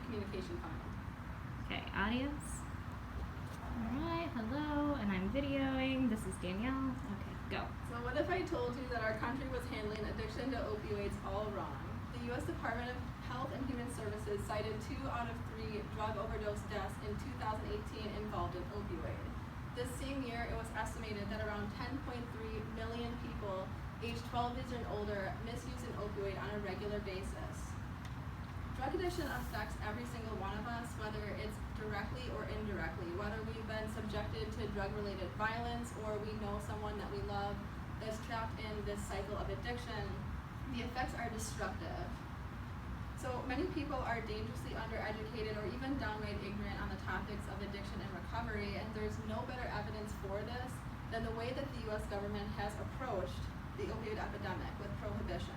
communication funnel. Okay, audience. Alright, hello, and I'm videoing. This is Danielle. Okay, go. So what if I told you that our country was handling addiction to opioids all wrong? The U.S. Department of Health and Human Services cited 2 out of 3 drug overdose deaths in 2018 involved in opioid. This same year, it was estimated that around 10.3 million people aged 12 years and older misuse an opioid on a regular basis. Drug addiction affects every single one of us, whether it's directly or indirectly, whether we've been subjected to drug-related violence or we know someone that we love that's trapped in this cycle of addiction. The effects are destructive. So many people are dangerously undereducated or even downright ignorant on the topics of addiction and recovery, and there's no better evidence for this than the way that the U.S. government has approached the opioid epidemic with prohibition.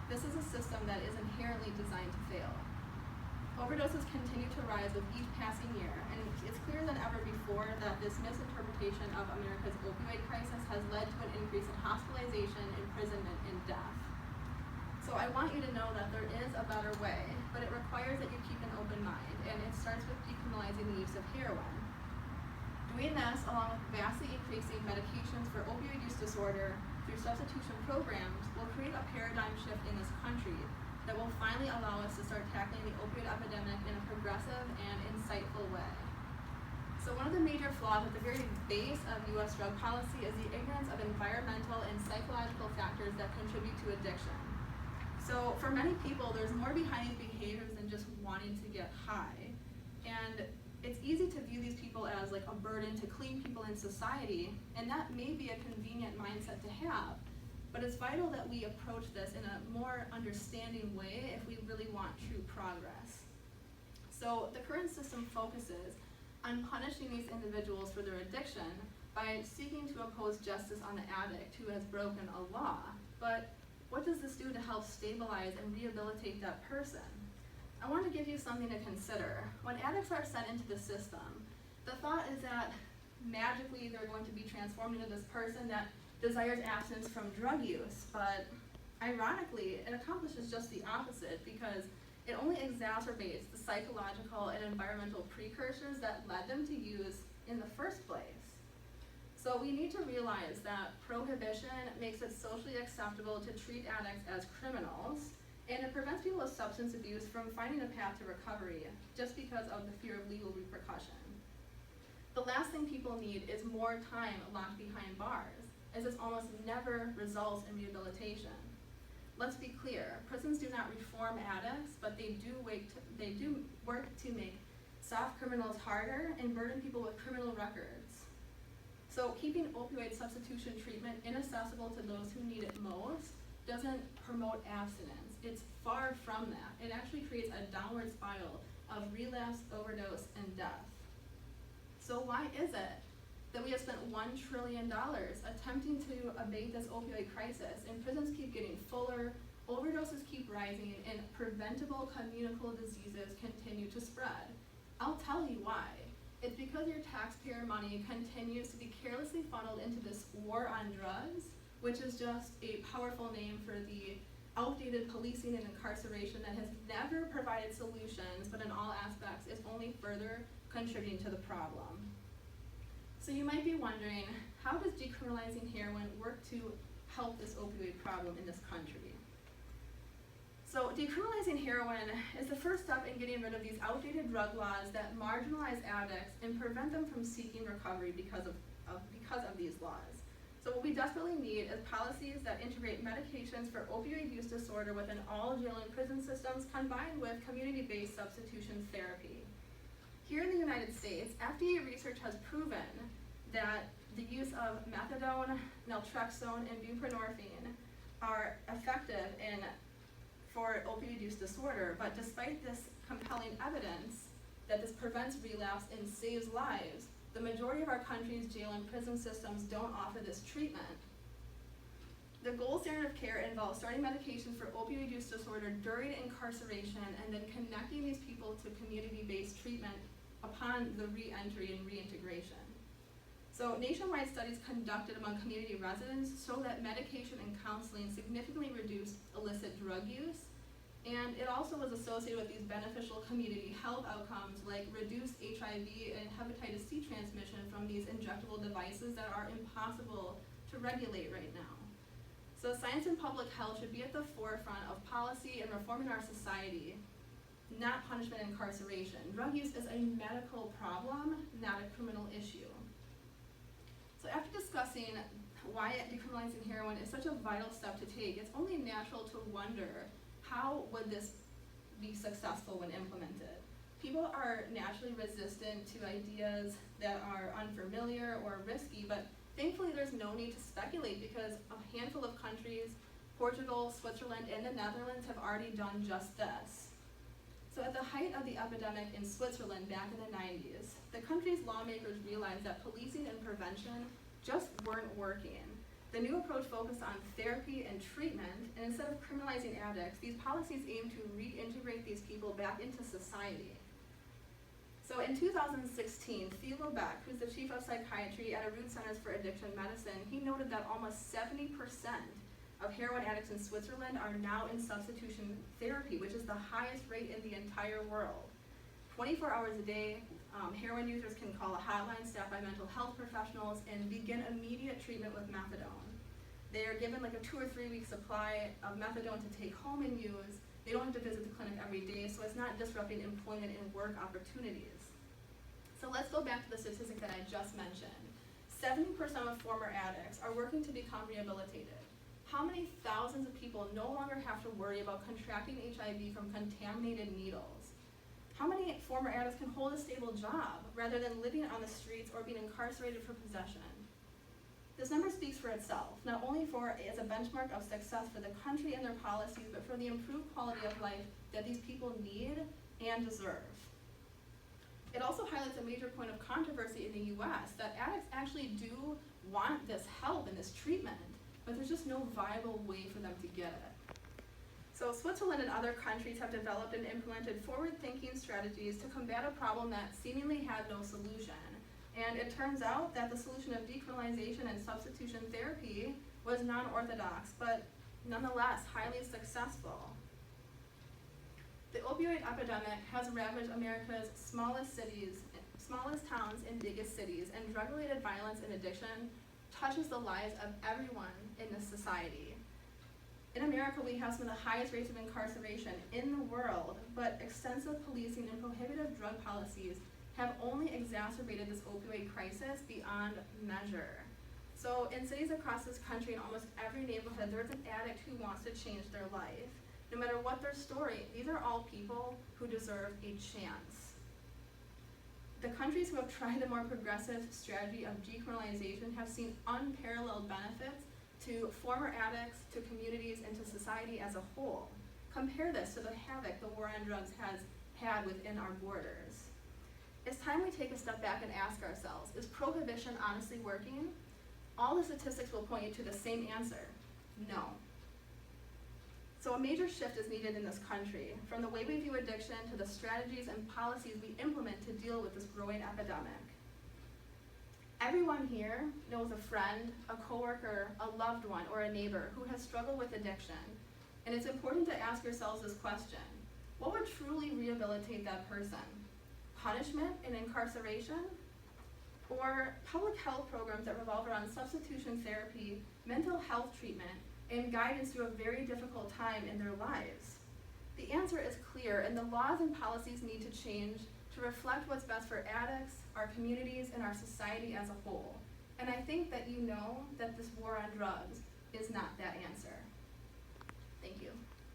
This is a system that is inherently designed to fail. Overdoses continue to rise with each passing year, and it's clearer than ever before that this misinterpretation of America's opioid crisis has led to an increase in hospitalization, imprisonment, and death. So I want you to know that there is a better way, but it requires that you keep an open mind, and it starts with decriminalizing the use of heroin. Doing this, along with vastly increasing medications for opioid use disorder through substitution programs, will create a paradigm shift in this country that will finally allow us to start tackling the opioid epidemic in a progressive and insightful way. So one of the major flaws at the very base of U.S. drug policy is the ignorance of environmental and psychological factors that contribute to addiction. So for many people, there's more behind these behaviors than just wanting to get high. And it's easy to view these people as like a burden to clean people in society, and that may be a convenient mindset to have. But it's vital that we approach this in a more understanding way if we really want true progress. So the current system focuses on punishing these individuals for their addiction by seeking to impose justice on the addict who has broken a law. But what does this do to help stabilize and rehabilitate that person? I want to give you something to consider. When addicts are sent into the system, the thought is that magically they're going to be transformed into this person that desires abstinence from drug use, but ironically, it accomplishes just the opposite because it only exacerbates the psychological and environmental precursors that led them to use in the first place. So we need to realize that prohibition makes it socially acceptable to treat addicts as criminals, and it prevents people with substance abuse from finding a path to recovery just because of the fear of legal repercussion. The last thing people need is more time locked behind bars, as this almost never results in rehabilitation. Let's be clear, prisons do not reform addicts, but they do work to make soft criminals harder and burden people with criminal records. So keeping opioid substitution treatment inaccessible to those who need it most doesn't promote abstinence. It's far from that. It actually creates a downward spiral of relapse, overdose, and death. So why is it that we have spent $1 trillion attempting to abate this opioid crisis, and prisons keep getting fuller, overdoses keep rising, and preventable communicable diseases continue to spread? I'll tell you why. It's because your taxpayer money continues to be carelessly funneled into this war on drugs, which is just a powerful name for the outdated policing and incarceration that has never provided solutions, but in all aspects is only further contributing to the problem. So you might be wondering, how does decriminalizing heroin work to help this opioid problem in this country? So decriminalizing heroin is the first step in getting rid of these outdated drug laws that marginalize addicts and prevent them from seeking recovery because of these laws. So what we desperately need is policies that integrate medications for opioid use disorder within all jail and prison systems combined with community-based substitution therapy. Here in the United States, FDA research has proven that the use of methadone, naltrexone, and buprenorphine are effective for opioid use disorder, but despite this compelling evidence that this prevents relapse and saves lives, the majority of our country's jail and prison systems don't offer this treatment. The gold standard of care involves starting medications for opioid use disorder during incarceration and then connecting these people to community-based treatment upon the re-entry and reintegration. So nationwide studies conducted among community residents show that medication and counseling significantly reduce illicit drug use, And it also was associated with these beneficial community health outcomes like reduced HIV and hepatitis C transmission from these injectable devices that are impossible to regulate right now. So science and public health should be at the forefront of policy and reforming our society, not punishment and incarceration. Drug use is a medical problem, not a criminal issue. So after discussing why decriminalizing heroin is such a vital step to take, it's only natural to wonder, how would this be successful when implemented? People are naturally resistant to ideas that are unfamiliar or risky, but thankfully there's no need to speculate because a handful of countries, Portugal, Switzerland, and the Netherlands have already done just this. So at the height of the epidemic in Switzerland back in the 90s, the country's lawmakers realized that policing and prevention just weren't working. The new approach focused on therapy and treatment, and instead of criminalizing addicts, these policies aim to reintegrate these people back into society. So in 2016, Thilo Beck, who's the chief of psychiatry at Root Centers for Addiction Medicine, he noted that almost 70% of heroin addicts in Switzerland are now in substitution therapy, which is the highest rate in the entire world. 24 hours a day, heroin users can call a hotline staffed by mental health professionals and begin immediate treatment with methadone. They are given like a 2 or 3 week supply of methadone to take home and use. They don't have to visit the clinic every day, so it's not disrupting employment and work opportunities. So let's go back to the statistic that I just mentioned. 70% of former addicts are working to become rehabilitated. How many thousands of people no longer have to worry about contracting HIV from contaminated needles? How many former addicts can hold a stable job rather than living on the streets or being incarcerated for possession? This number speaks for itself, not only as a benchmark of success for the country and their policies, but for the improved quality of life that these people need and deserve. It also highlights a major point of controversy in the US, that addicts actually do want this help and this treatment, but there's just no viable way for them to get it. So Switzerland and other countries have developed and implemented forward-thinking strategies to combat a problem that seemingly had no solution. And it turns out that the solution of decriminalization and substitution therapy was non-orthodox, but nonetheless highly successful. The opioid epidemic has ravaged America's smallest towns and biggest cities, and drug-related violence and addiction touches the lives of everyone in this society. In America, we have some of the highest rates of incarceration in the world, but extensive policing and prohibitive drug policies have only exacerbated this opioid crisis beyond measure. So in cities across this country, in almost every neighborhood, there's an addict who wants to change their life. No matter what their story, these are all people who deserve a chance. The countries who have tried the more progressive strategy of decriminalization have seen unparalleled benefits to former addicts, to communities, and to society as a whole. Compare this to the havoc the war on drugs has had within our borders. It's time we take a step back and ask ourselves, is prohibition honestly working? All the statistics will point you to the same answer, no. So a major shift is needed in this country, from the way we view addiction to the strategies and policies we implement to deal with this growing epidemic. Everyone here knows a friend, a coworker, a loved one, or a neighbor who has struggled with addiction. And it's important to ask yourselves this question: what would truly rehabilitate that person? Punishment and incarceration? Or public health programs that revolve around substitution therapy, mental health treatment, and guidance through a very difficult time in their lives? The answer is clear, and the laws and policies need to change to reflect what's best for addicts, our communities, and our society as a whole. And I think that you know that this war on drugs is not that answer. Thank you.